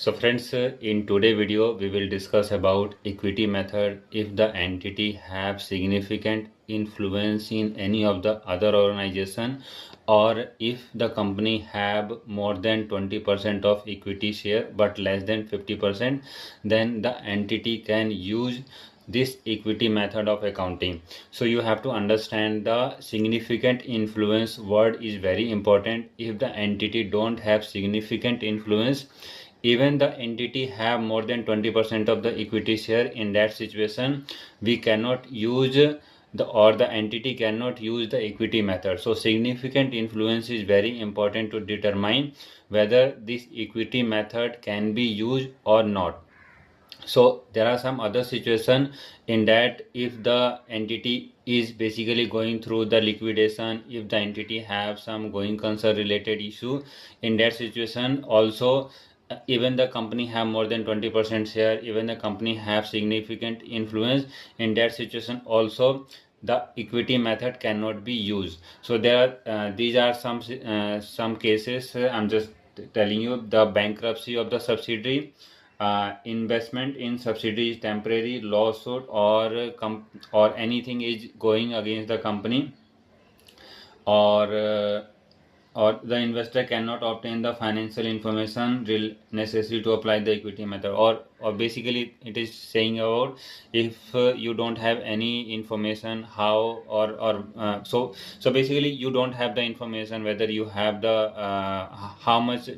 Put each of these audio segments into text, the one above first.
So friends, in today video we will discuss about equity method if the entity have significant influence in any of the other organization, or if the company have more than 20% of equity share but less than 50%, then the entity can use this equity method of accounting. So you have to understand the significant influence word is very important. If the entity don't have significant influence, even the entity have more than 20% of the equity share, in that situation we cannot use the entity cannot use the equity method. So significant influence is very important to determine whether this equity method can be used or not. So there are some other situation in that if the entity is basically going through the liquidation, if the entity have some going concern related issue, in that situation also, even the company have more than 20% share, even the company have significant influence, in that situation also the equity method cannot be used. So there are these are some cases. I'm just telling you: the bankruptcy of the subsidiary, investment in subsidiary is temporary, lawsuit or anything is going against the company, or uh, or the investor cannot obtain the financial information necessary to apply the equity method, or basically it is saying about if you don't have any information how so basically you don't have the information whether you have the how much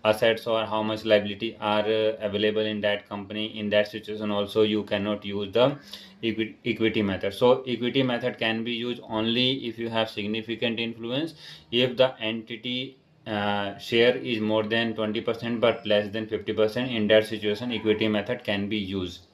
assets or how much liability are available in that company. In that situation also you cannot use the equity method. So equity method can be used only if you have significant influence. If the entity share is more than 20% but less than 50%, in that situation equity method can be used.